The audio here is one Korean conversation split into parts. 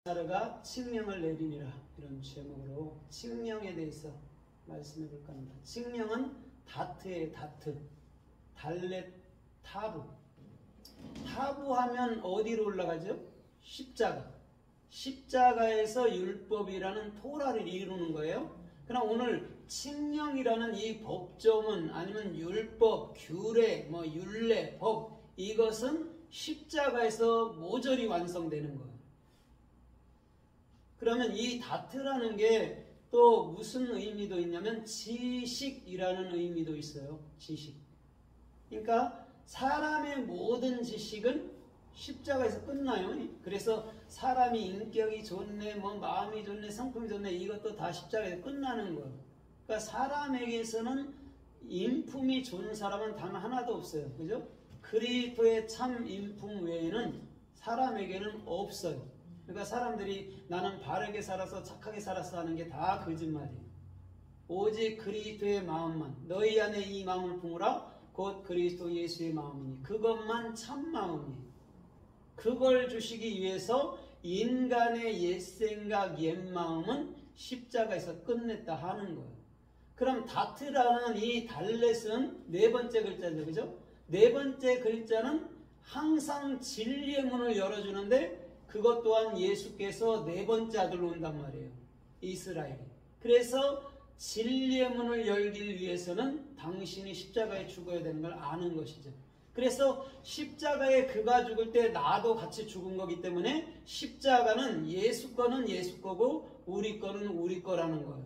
나사로가 칙령을 내리니라, 이런 제목으로 칙령에 대해서 말씀해 볼까 합니다. 칙령은 다트예요. 다트. 달렛 타부. 타부하면 어디로 올라가죠? 십자가. 십자가에서 율법이라는 토라를 이루는 거예요. 그럼 오늘 칙령이라는 이 법조문 아니면 율법, 규례, 율례, 법, 이것은 십자가에서 모조리 완성되는 거예요. 그러면 이 다트라는 게 또 무슨 의미도 있냐면 지식이라는 의미도 있어요. 지식. 그러니까 사람의 모든 지식은 십자가에서 끝나요. 그래서 사람이 인격이 좋네, 마음이 좋네, 성품이 좋네, 이것도 다 십자가에서 끝나는 거예요. 그러니까 사람에게서는 인품이 좋은 사람은 단 하나도 없어요. 그죠? 그리스도의 참 인품 외에는 사람에게는 없어요. 그러니까 사람들이 나는 바르게 살아서 착하게 살았어 하는 게 다 거짓말이에요. 오직 그리스도의 마음만, 너희 안에 이 마음을 품으라, 곧 그리스도 예수의 마음이니, 그것만 참 마음이에요. 그걸 주시기 위해서 인간의 옛생각, 옛마음은 십자가에서 끝냈다 하는 거예요. 그럼 다트라는 이 달렛은 네 번째 글자죠. 그죠? 네 번째 글자는 항상 진리의 문을 열어주는데, 그것 또한 예수께서 네 번째 아들로 온단 말이에요. 이스라엘이. 그래서 진리의 문을 열기 위해서는 당신이 십자가에 죽어야 되는 걸 아는 것이죠. 그래서 십자가에 그가 죽을 때 나도 같이 죽은 거기 때문에 십자가는 예수 거는 예수 거고 우리 거는 우리 거라는 거예요.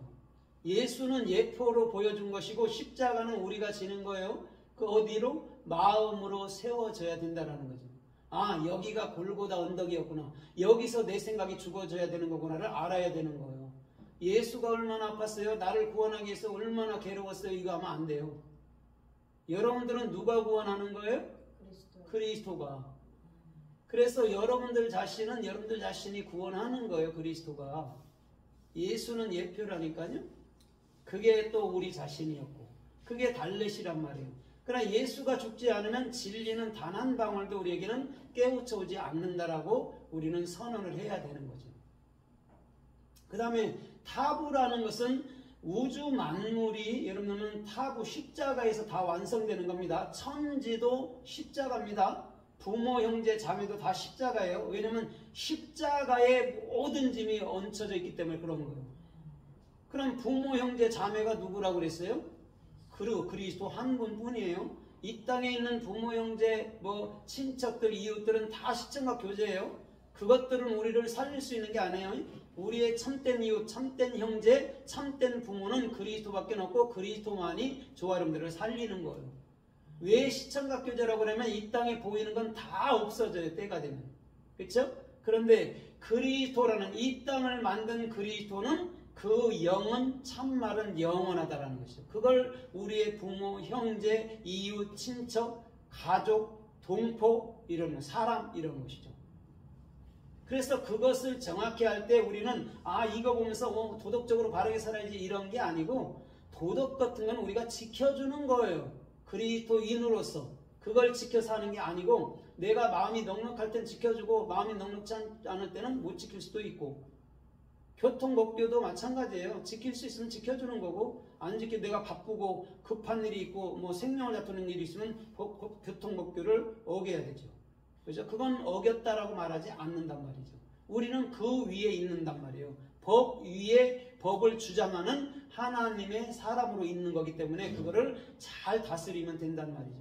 예수는 예표로 보여준 것이고 십자가는 우리가 지는 거예요. 그 어디로? 마음으로 세워져야 된다는 거죠. 아, 여기가 골고다 언덕이었구나. 여기서 내 생각이 죽어져야 되는 거구나를 알아야 되는 거예요. 예수가 얼마나 아팠어요? 나를 구원하기 위해서 얼마나 괴로웠어요? 이거 하면 안 돼요. 여러분들은 누가 구원하는 거예요? 그리스도가. 그래서 여러분들 자신이 구원하는 거예요. 그리스도가. 예수는 예표라니까요. 그게 또 우리 자신이었고, 그게 달렛이란 말이에요. 그러나 예수가 죽지 않으면 진리는 단 한 방울도 우리에게는 깨우쳐 오지 않는다라고 우리는 선언을 해야 되는 거죠. 그 다음에 타부라는 것은 우주 만물이, 여러분은 타부 십자가에서 다 완성되는 겁니다. 천지도 십자가입니다. 부모, 형제, 자매도 다 십자가예요. 왜냐하면 십자가에 모든 짐이 얹혀져 있기 때문에 그런 거예요. 그럼 부모, 형제, 자매가 누구라고 그랬어요? 그리스도 한 분뿐이에요. 이 땅에 있는 부모, 형제, 친척들, 이웃들은 다 시청각 교제예요. 그것들은 우리를 살릴 수 있는 게 아니에요. 우리의 참된 이웃, 참된 형제, 참된 부모는 그리스도밖에 없고 그리스도만이 저와 여러분들을 살리는 거예요. 왜 시청각 교제라고 그러면 이 땅에 보이는 건 다 없어져요. 때가 되면. 그렇죠? 그런데 그리스도라는 이 땅을 만든 그리스도는 그 영은 참말은 영원하다라는 것이죠. 그걸 우리의 부모, 형제, 이웃, 친척, 가족, 동포, 이런 사람, 이런 것이죠. 그래서 그것을 정확히 할 때 우리는 이거 보면서 도덕적으로 바르게 살아야지 이런 게 아니고, 도덕 같은 건 우리가 지켜주는 거예요. 그리스도인으로서 그걸 지켜 사는 게 아니고, 내가 마음이 넉넉할 땐 지켜주고 마음이 넉넉지 않을 때는 못 지킬 수도 있고, 교통법규도 마찬가지예요. 지킬 수 있으면 지켜주는 거고, 안 지켜 내가 바쁘고 급한 일이 있고 생명을 다투는 일이 있으면 교통법규를 어겨야 되죠. 그죠? 그건 어겼다라고 말하지 않는단 말이죠. 우리는 그 위에 있는단 말이에요. 법 위에 법을 주장하는 하나님의 사람으로 있는 거기 때문에 그거를 잘 다스리면 된단 말이죠.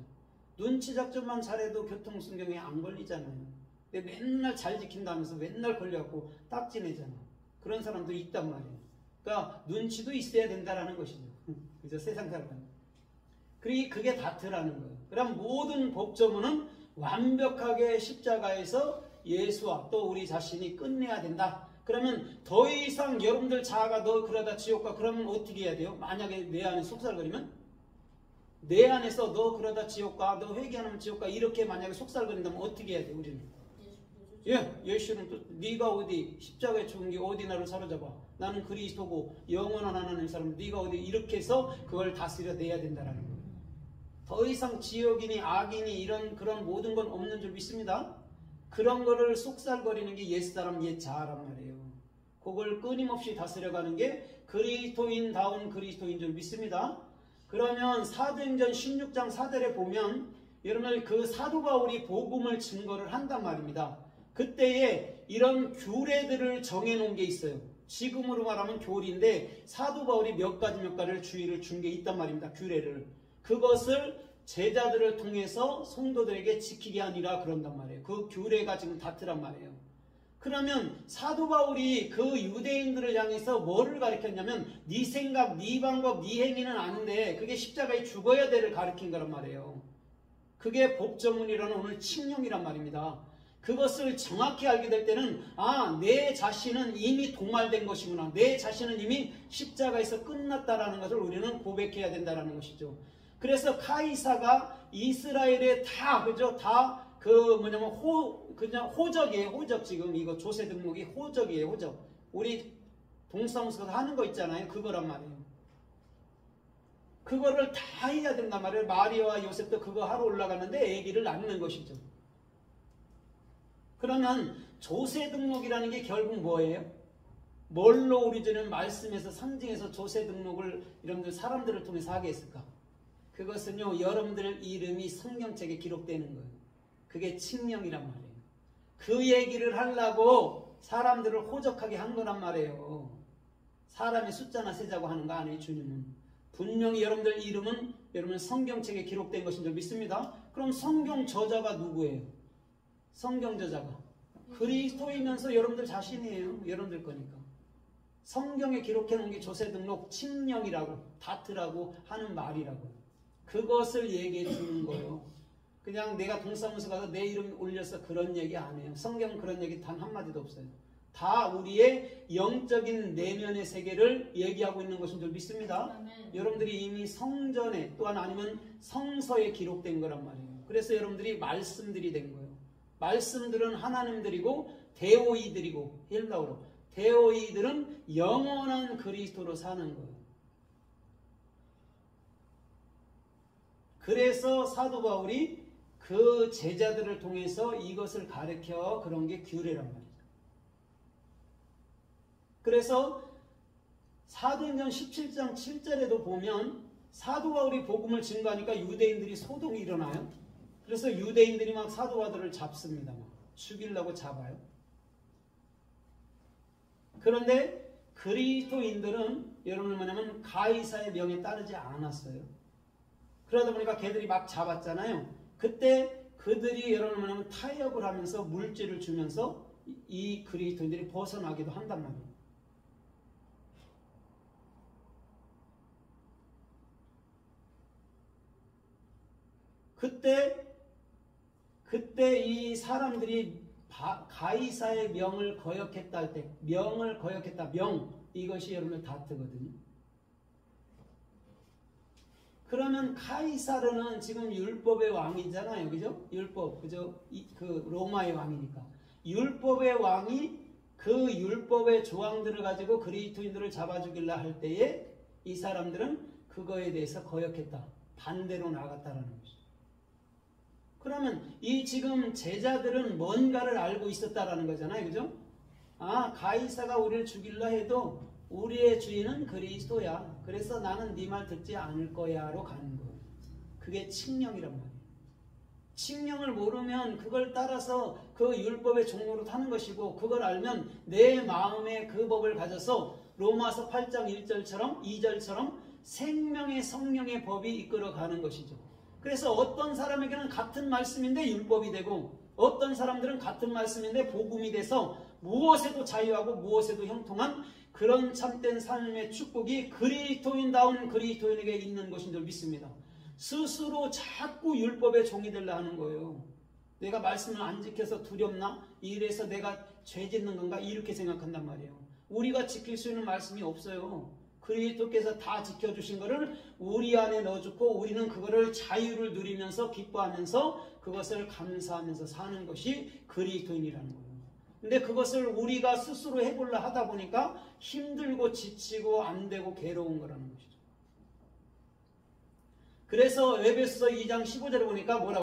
눈치 작전만 잘해도 교통순경에 안 걸리잖아요. 근데 맨날 잘 지킨다면서 맨날 걸려갖고 딱지 내잖아. 그런 사람들이 있단 말이에요. 그러니까 눈치도 있어야 된다라는 것이죠. 그죠? 세상 사람은. 그게 다트라는 거예요. 그럼 모든 법조문은 완벽하게 십자가에서 예수와 또 우리 자신이 끝내야 된다. 그러면 더 이상 여러분들 자아가 너 그러다 지옥 가, 그러면 어떻게 해야 돼요? 만약에 내 안에 속살거리면? 내 안에서 너 그러다 지옥 가, 너 회개 안 하면 지옥 가, 이렇게 만약에 속살거린다면 어떻게 해야 돼요? 우리는? 예수는 또 네가 어디 십자가에 죽은 게 어디 나를 사로잡아? 나는 그리스도고 영원한 하나님 사람, 네가 어디, 이렇게 해서 그걸 다스려내야 된다라는 거예요. 더 이상 지옥이니 악이니 그런 모든 건 없는 줄 믿습니다. 그런 거를 속살거리는 게 옛사람, 옛자아란 말이에요. 그걸 끊임없이 다스려가는 게 그리스도인다운 그리스도인 줄 믿습니다. 그러면 사도행전 16장 4절에 보면 여러분들 그 사도 바울이 복음을 증거를 한단 말입니다. 그때에 이런 규례들을 정해놓은 게 있어요. 지금으로 말하면 교리인데 사도 바울이 몇 가지를 주의를 준 게 있단 말입니다. 규례를. 그것을 제자들을 통해서 성도들에게 지키게 하니라 그런단 말이에요. 그 규례가 지금 다트란 말이에요. 그러면 사도 바울이 그 유대인들을 향해서 뭐를 가르쳤냐면 네 생각, 네 방법, 네 행위는 아는데 그게 십자가에 죽어야 돼를 가르친 거란 말이에요. 그게 법조문이라는 오늘 칙령이란 말입니다. 그것을 정확히 알게 될 때는 내 자신은 이미 도말된 것이구나. 내 자신은 이미 십자가에서 끝났다라는 것을 우리는 고백해야 된다라는 것이죠. 그래서 카이사가 이스라엘에 그냥 호적이에요. 호적. 지금 이거 조세 등록이 호적이에요. 호적. 우리 동사무소에서 하는 거 있잖아요. 그거란 말이에요. 그거를 다 해야 된단 말이에요. 마리아와 요셉도 그거 하러 올라갔는데 아기를 낳는 것이죠. 그러면 조세 등록이라는 게 결국 뭐예요? 뭘로 우리 주는 말씀에서 상징해서 조세 등록을 여러분들 사람들을 통해서 하게 했을까? 그것은요, 여러분들 이름이 성경책에 기록되는 거예요. 그게 칙령이란 말이에요. 그 얘기를 하려고 사람들을 호적하게 한 거란 말이에요. 사람의 숫자나 세자고 하는 거 아니에요, 주님은. 분명히 여러분들 이름은 여러분 성경책에 기록된 것인 줄 믿습니다. 그럼 성경 저자가 누구예요? 성경 저자가 그리스도이면서 여러분들 자신이에요. 여러분들 거니까. 성경에 기록해 놓은 게 조세 등록 칙령이라고 다트라고 하는 말이라고. 그것을 얘기해 주는 거예요. 그냥 내가 동사무소 가서 내 이름 올려서 그런 얘기 안 해요. 성경은 그런 얘기 단 한마디도 없어요. 다 우리의 영적인 내면의 세계를 얘기하고 있는 것인 줄 믿습니다. 여러분들이 이미 성전에 또한 아니면 성서에 기록된 거란 말이에요. 그래서 여러분들이 말씀들이 된 거예요. 말씀들은 하나님들이고 데오이들이고 헬라어로 데오이들은 영원한 그리스도로 사는 거예요. 그래서 사도 바울이 그 제자들을 통해서 이것을 가르쳐 그런 게 규례란 말이죠. 그래서 사도행전 17장 7절에도 보면 사도 바울이 복음을 증거하니까 유대인들이 소동이 일어나요. 그래서 유대인들이 막 사도 바울을 잡습니다. 막 죽이려고 잡아요. 그런데 그리스도인들은 여러분 뭐냐면 가이사의 명에 따르지 않았어요. 그러다 보니까 걔들이 막 잡았잖아요. 그때 그들이 여러분 뭐냐면 타협을 하면서 물질을 주면서 이 그리스도인들이 벗어나기도 한단 말이에요. 그때 이 사람들이 가이사의 명을 거역했다 할 때, 명을 거역했다, 이것이 여러분들 다트거든요. 그러면 카이사르는 지금 율법의 왕이잖아요. 그죠? 율법, 그죠? 그 로마의 왕이니까. 율법의 왕이 그 율법의 조항들을 가지고 그리스도인들을 잡아 죽이려 할 때에 이 사람들은 그거에 대해서 거역했다. 반대로 나갔다라는 것이죠. 그러면 이 지금 제자들은 뭔가를 알고 있었다라는 거잖아요. 그죠? 가이사가 우리를 죽이려 해도 우리의 주인은 그리스도야. 그래서 나는 네 말 듣지 않을 거야로 가는 거예요. 그게 칙령이란 말이에요. 칙령을 모르면 그걸 따라서 그 율법의 종로로 타는 것이고 그걸 알면 내 마음에 그 법을 가져서 로마서 8장 1절처럼 2절처럼 생명의 성령의 법이 이끌어가는 것이죠. 그래서 어떤 사람에게는 같은 말씀인데 율법이 되고 어떤 사람들은 같은 말씀인데 복음이 돼서 무엇에도 자유하고 무엇에도 형통한 그런 참된 삶의 축복이 그리스도인다운 그리스도인에게 있는 것인 줄 믿습니다. 스스로 자꾸 율법의 종이 되려 하는 거예요. 내가 말씀을 안 지켜서 두렵나? 이래서 내가 죄 짓는 건가? 이렇게 생각한단 말이에요. 우리가 지킬 수 있는 말씀이 없어요. 그리스도께서 다 지켜주신 것을 우리 안에 넣어주고 우리는 그거를 자유를 누리면서 기뻐하면서 그것을 감사하면서 사는 것이 그리스도인이라는 거예요. 근데 그것을 우리가 스스로 해보려 하다 보니까 힘들고 지치고 안 되고 괴로운 거라는 것이죠. 그래서 에베소서 2장 15절에 보니까 뭐라고